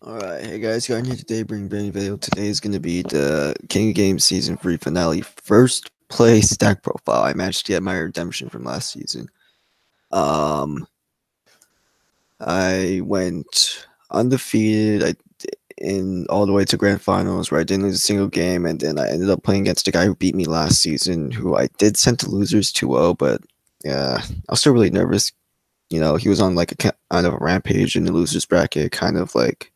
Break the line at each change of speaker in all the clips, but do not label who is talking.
Alright, hey guys, got here today, bring brand new video. Today is going to be the King of Games Season 3 finale. First place stack profile. I managed to get my redemption from last season. I went undefeated in all the way to grand finals where I didn't lose a single game, and then I ended up playing against the guy who beat me last season, who I did send to losers 2-0, but yeah, I was still really nervous. You know, he was on like a kind of a rampage in the losers bracket, kind of like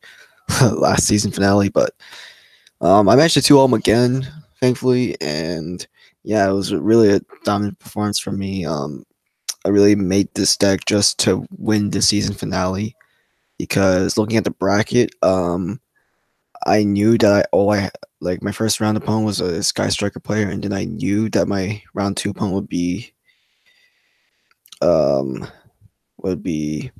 last season finale, but I managed to 2 him again, thankfully, and yeah, it was really a dominant performance from me. I really made this deck just to win the season finale because looking at the bracket, I knew that I like my first round opponent was a Sky Striker player, and then I knew that my round 2 opponent um would be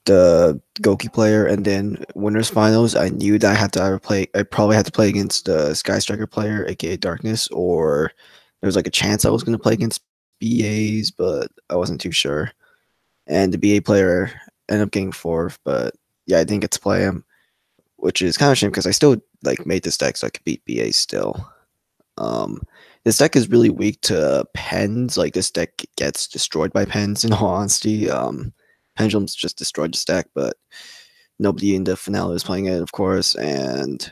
the Goki player, and then winners finals, I knew that I had to either play. I probably had to play against the Sky Striker player, aka Darkness, or there was like a chance I was going to play against BAs, but I wasn't too sure. And the BA player ended up getting fourth, but yeah, I didn't get to play him, which is kind of a shame because I still like made this deck so I could beat BA still. Um, this deck is really weak to pens. Like this deck gets destroyed by pens. In all honesty, Pendulum's just destroyed the deck, but nobody in the finale was playing it, of course. And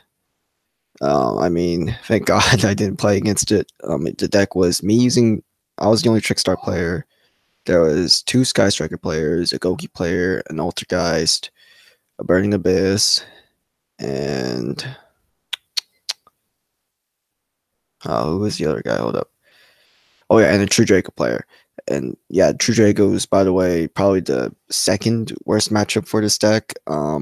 I mean, thank God I didn't play against it. The deck was me using. I was the only Trickstar player. There was two Sky Striker players, a Goki player, an Altergeist, a Burning Abyss, and who was the other guy? Hold up. Oh yeah, and a True Draco player. And yeah, True Draco is, by the way, probably the second worst matchup for this deck. I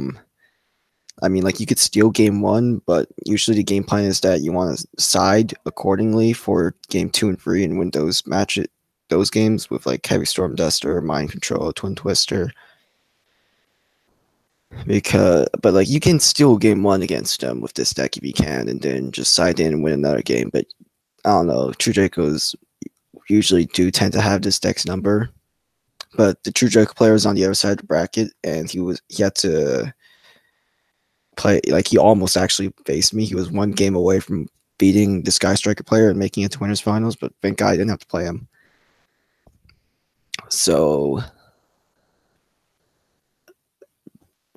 mean, like you could steal game one, but usually the game plan is that you want to side accordingly for game 2 and 3 and win those games with like Heavy Storm Duster, Mind Control, Twin Twister. But like you can steal game one against them with this deck if you can, and then just side in and win another game. But I don't know, True Dracos usually do tend to have this deck's number. But the True Draco player was on the other side of the bracket, and he had to play, like he almost actually faced me. He was one game away from beating the Sky Striker player and making it to winners finals, but thank God I didn't have to play him. So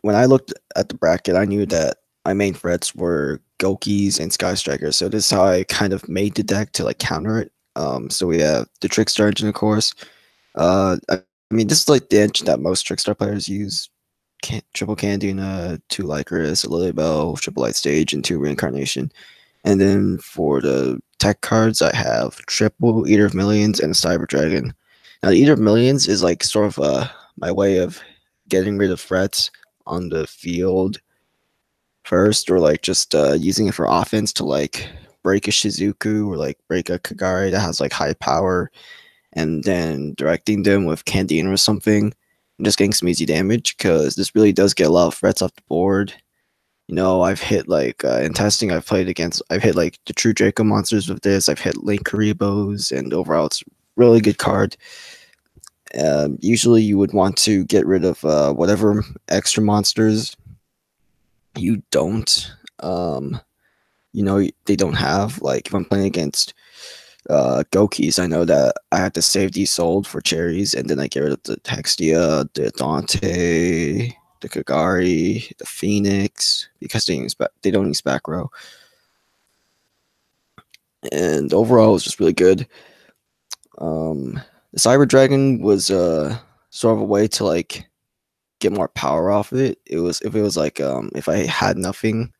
when I looked at the bracket, I knew that my main threats were Gokis and Sky Strikers. So this is how I kind of made the deck to like counter it. So we have the Trickstar engine, of course. I mean, this is like the engine that most Trickstar players use. Triple Candina, 2 Lycris, a Lily Bell, Triple Light Stage, and 2 Reincarnation. And then for the tech cards, I have Triple Eater of Millions and Cyber Dragon. Now, the Eater of Millions is like sort of my way of getting rid of threats on the field first, or like just using it for offense to like break a Shizuku or like break a Kagari that has like high power, and then directing them with Candina or something and just getting some easy damage, because this really does get a lot of threats off the board. You know, I've hit like in testing, I've hit like the True Draco monsters with this. I've hit Link Karibos, and overall, it's a really good card. Usually, you would want to get rid of whatever extra monsters you don't, they don't have. Like if I'm playing against Gokis, I know that I have to save these sold for cherries, and then I get rid of the Hextia, the Dante, the Kagari, the Phoenix, because they don't use back row. And overall, it was just really good. The Cyber Dragon was sort of a way to like get more power off of it. If I had nothing,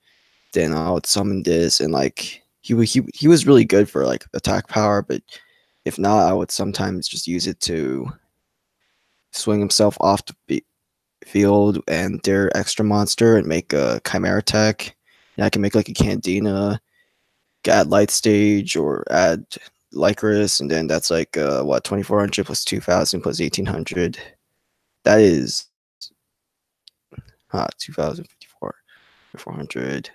then I would summon this, and like he was really good for like attack power, but if not, I would sometimes just use it to swing himself off the field and their extra monster and make a Chimera attack. And I can make like a Candina, add Light Stage, or add Lycris, and then that's like 2400 plus 2000 plus 1800. That is 2054, 400.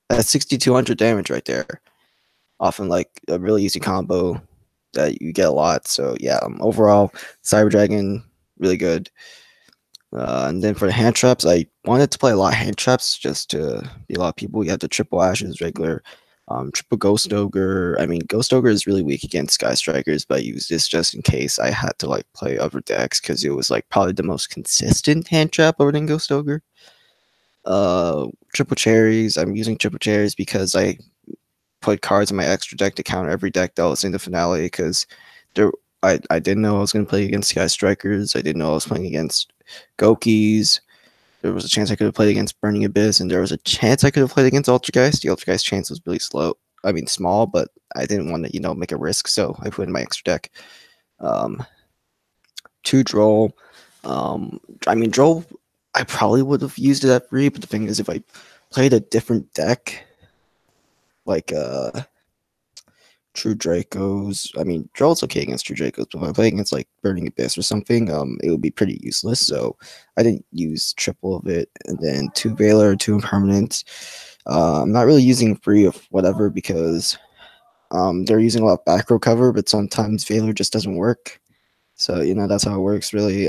That's 6200 damage right there. Often like a really easy combo that you get a lot. So yeah, overall, Cyber Dragon really good. And then for the hand traps, I wanted to play a lot of hand traps just to be a lot of people. You have the triple ashes, regular, triple ghost ogre. I mean, ghost ogre is really weak against sky strikers, but I used this just in case I had to like play other decks because it was like probably the most consistent hand trap other than ghost ogre. Triple cherries. I'm using triple cherries because I put cards in my extra deck to counter every deck that was in the finale because there I didn't know I was going to play against Sky Strikers. I didn't know I was playing against Gokis. There was a chance I could have played against Burning Abyss, and there was a chance I could have played against Ultrageist. The Ultrageist chance was really slow. I mean, small, but I didn't want to, make a risk, so I put in my extra deck. Um, two Droll. I mean, Droll, I probably would have used it at free, but the thing is, if I played a different deck, like True Dracos. I mean, Droll's okay against True Dracos, but if I play against like Burning Abyss or something, it would be pretty useless. So I didn't use triple of it, and then two Valor, two Impermanent. I'm not really using free of whatever because they're using a lot of back row cover, but sometimes Valor just doesn't work. So that's how it works, really.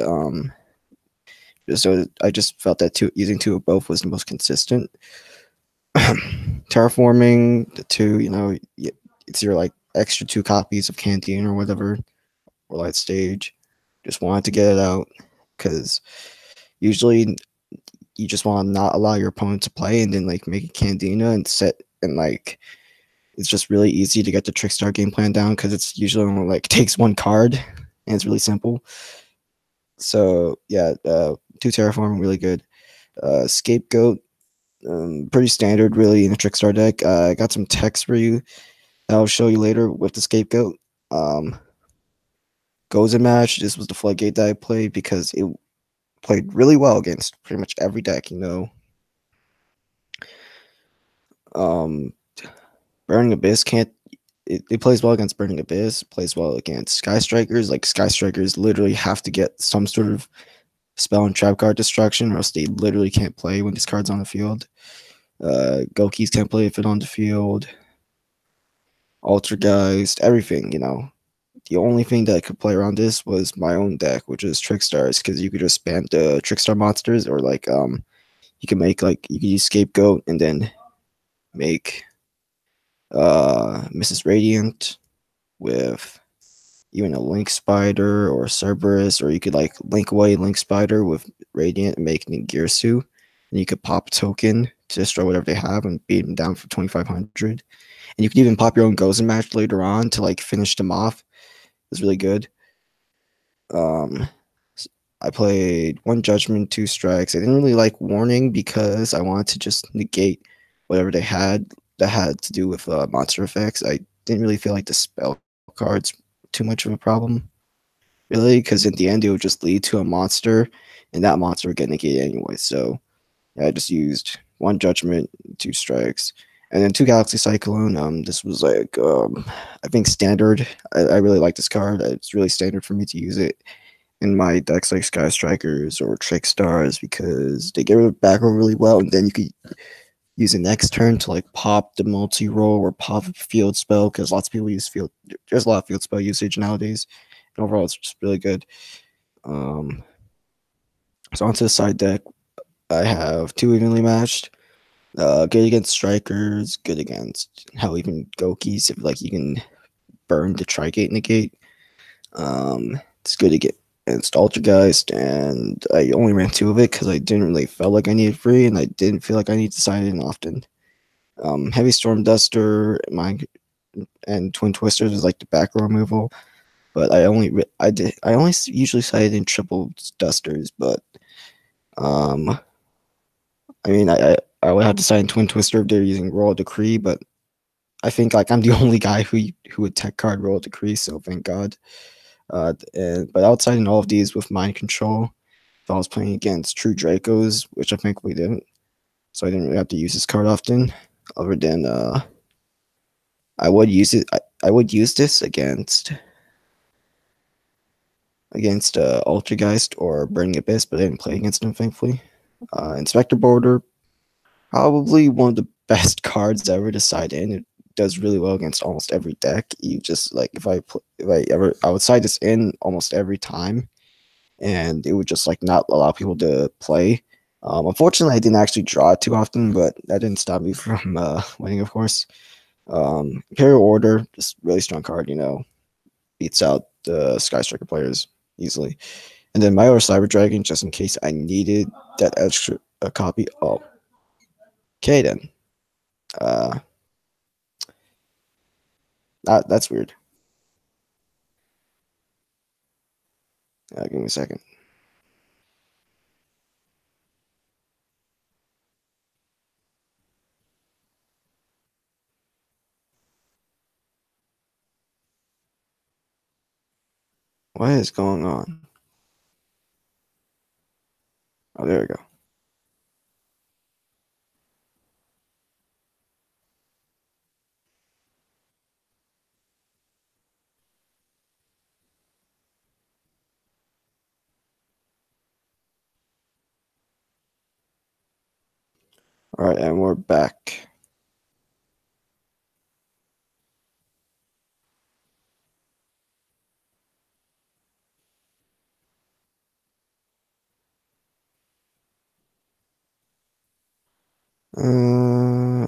So I just felt that using two of both was the most consistent. Terraforming the two, it's your like extra two copies of Canteen or whatever, or Light Stage. Just wanted to get it out because usually you just want to not allow your opponent to play and then like make a Candina and set and like it's just really easy to get the Trickstar game plan down because it's usually only like takes one card and it's really simple. So yeah, two Terraforming really good. Scapegoat, pretty standard really in a Trickstar deck. I got some text for you that I'll show you later with the Scapegoat. Goes in match. This was the floodgate that I played because it played really well against pretty much every deck. Burning Abyss can't. It plays well against Burning Abyss. Plays well against Sky Strikers. Like Sky Strikers literally have to get some sort of spell and trap card destruction, or else they literally can't play when this card's on the field. Gokis can't play if it's on the field. Altergeist, everything. The only thing that I could play around this was my own deck, which is Trickstars, because you could just spam the Trickstar monsters, or like you can make like you can use Scapegoat and then make Mrs. Radiant with even a Link Spider or Cerberus, or you could like link away Link Spider with Radiant and make Ningirsu, and you could pop a token to destroy whatever they have and beat them down for 2,500. And you could even pop your own Gozen match later on to like finish them off. It's really good. I played one Judgment, two Strikes. I didn't really like Warning because I wanted to just negate whatever they had that had to do with monster effects. I didn't really feel like the spell cards too much of a problem, really, because at the end it would just lead to a monster, and that monster would get negated anyway. So yeah, I just used one Judgment, two Strikes, and then two Galaxy Cyclone. This was like I think standard. I really like this card. It's really standard for me to use it in my decks like Sky Strikers or Trick Stars because they get rid of back row really well, and then you could use the next turn to like pop the multi-roll or pop a field spell because lots of people use field. There's a lot of field spell usage nowadays, and overall it's just really good. So onto the side deck, I have two evenly matched. Good against strikers, good against how even Gokis if like you can burn the Trigate negate. It's good against Altergeist, and I only ran two of it because I didn't really feel like I needed free, and I didn't feel like I needed to sign in often. Heavy Storm Duster, and Twin Twisters is like the back row removal, but I only usually sided in triple Dusters, but I mean I would have to sign Twin Twister if they're using Royal Decree, but I think like I'm the only guy who would tech card Royal Decree, so thank God. But outside in all of these with Mind Control, if I was playing against True Dracos, which I think we didn't, so I didn't really have to use this card often, other than I would use it. I would use this against Ultrageist or Burning Abyss, but I didn't play against them, thankfully. Inspector Border, probably one of the best cards ever to side in. It does really well against almost every deck. You just like if I would side this in almost every time, and it would just like not allow people to play. Unfortunately, I didn't actually draw it too often, but that didn't stop me from winning, of course. Imperial Order, just really strong card, beats out the Sky Striker players easily. And then Myra Cyber Dragon, just in case I needed that extra copy. Oh, okay then. Uh, that's weird. Give me a second. What is going on? Oh, there we go. All right, and we're back.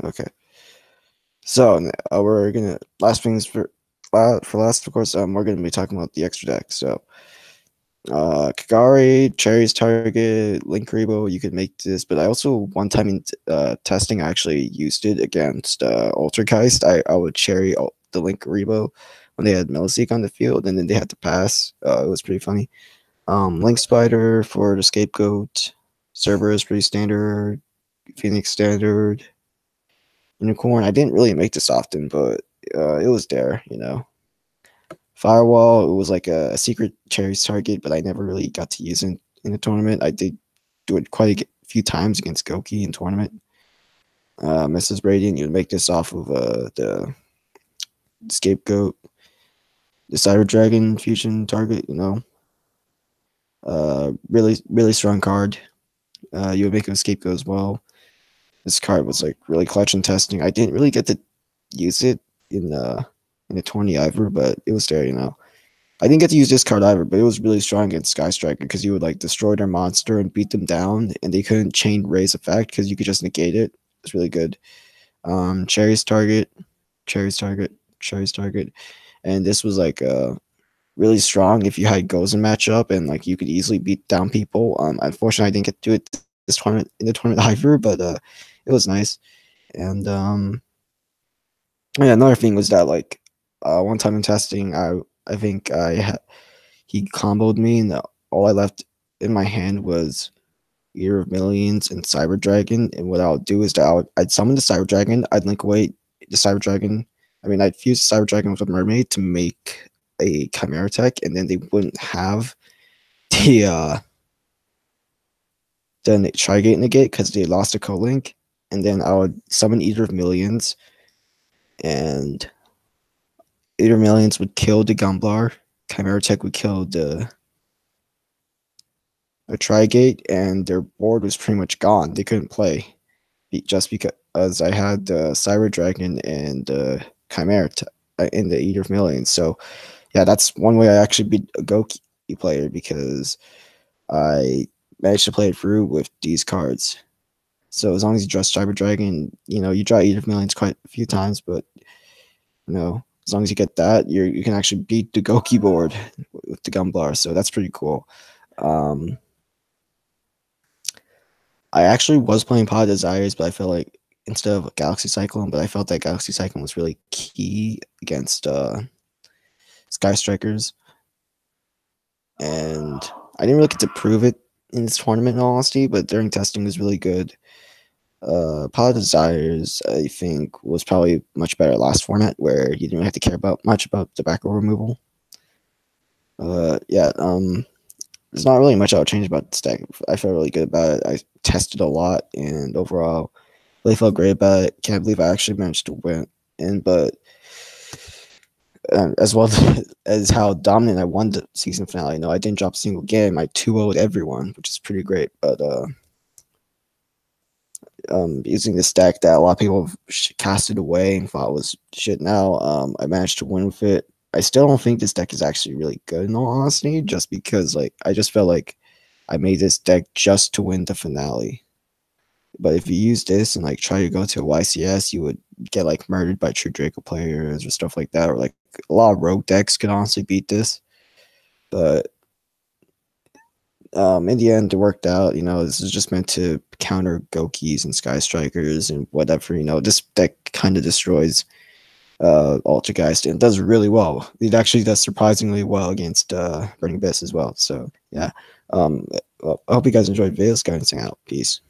Okay. So we're gonna last things for last, of course. We're gonna be talking about the extra deck. So Kagari, Cherry's Target, Link Rebo, you could make this, but I also one time in testing I actually used it against Altergeist. I would Cherry the Link Rebo when they had Milliseek on the field, and then they had to pass. It was pretty funny. Link Spider for the scapegoat. Cerberus is pretty standard. Phoenix standard. Unicorn. I didn't really make this often, but it was there. Firewall, it was like a secret Cherry's target, but I never really got to use it in a tournament. I did do it quite a few times against Goki in tournament. Mrs. Radiant, you would make this off of the scapegoat, the Cyber Dragon fusion target. Really, really strong card. You would make a scapegoat as well. This card was like really clutch in testing. I didn't really get to use it in the tourney either, but it was there. I didn't get to use this card either, but it was really strong against Sky Striker because you would like destroy their monster and beat them down, and they couldn't chain raise effect because you could just negate it. It's really good. Cherry's target, Cherry's target, Cherry's target, and this was like really strong if you had goes in matchup and like you could easily beat down people. Unfortunately, I didn't get to do it this tournament in the tournament either, but it was nice. And yeah, another thing was that like one time in testing, I think he comboed me, and all I left in my hand was Ear of Millions and Cyber Dragon. And what I would do is that I'd summon the Cyber Dragon, I'd link away the Cyber Dragon. I mean, I'd fuse the Cyber Dragon with a Mermaid to make a Chimera tech, and then they wouldn't have the Trigate negate because they lost a co-link. And then I would summon Eater of Millions, and Eater of Millions would kill the Gumblar. Chimera tech would kill the Trigate, and their board was pretty much gone. They couldn't play just because I had the Cyber Dragon and the Chimera in the Eater of Millions. So yeah, that's one way I actually beat a Goki player, because I managed to play it through with these cards. So as long as you draw Cyber Dragon, you draw Eater of Millions quite a few times, but as long as you get that, you can actually beat the Goki board with the Gumblar. So that's pretty cool. I actually was playing Pod Desires, but I felt like instead of Galaxy Cyclone, but I felt that Galaxy Cyclone was really key against Sky Strikers. And I didn't really get to prove it in this tournament, in all honesty, but during testing it was really good. Pod Desires, I think, was probably much better last format, where you didn't really have to care much about the back row removal. Yeah, there's not really much I would change about this deck. I felt really good about it. I tested a lot, and overall, really felt great about it. Can't believe I actually managed to win. But as well as how dominant I won the season finale. I didn't drop a single game. I 2-0'd everyone, which is pretty great. But using this deck that a lot of people casted away and thought was shit now, I managed to win with it. I still don't think this deck is actually really good in all honesty, just because like I just felt like I made this deck just to win the finale. But if you use this and like try to go to a YCS, you would get like murdered by True Draco players or stuff like that. Or like a lot of rogue decks could honestly beat this. But in the end, it worked out. You know, this is just meant to counter Gokis and Sky Strikers and whatever. You know, this deck kind of destroys Altergeist and does really well. It actually does surprisingly well against Burning Abyss as well. So yeah, well, I hope you guys enjoyed the video. Let's go and sing out. Peace.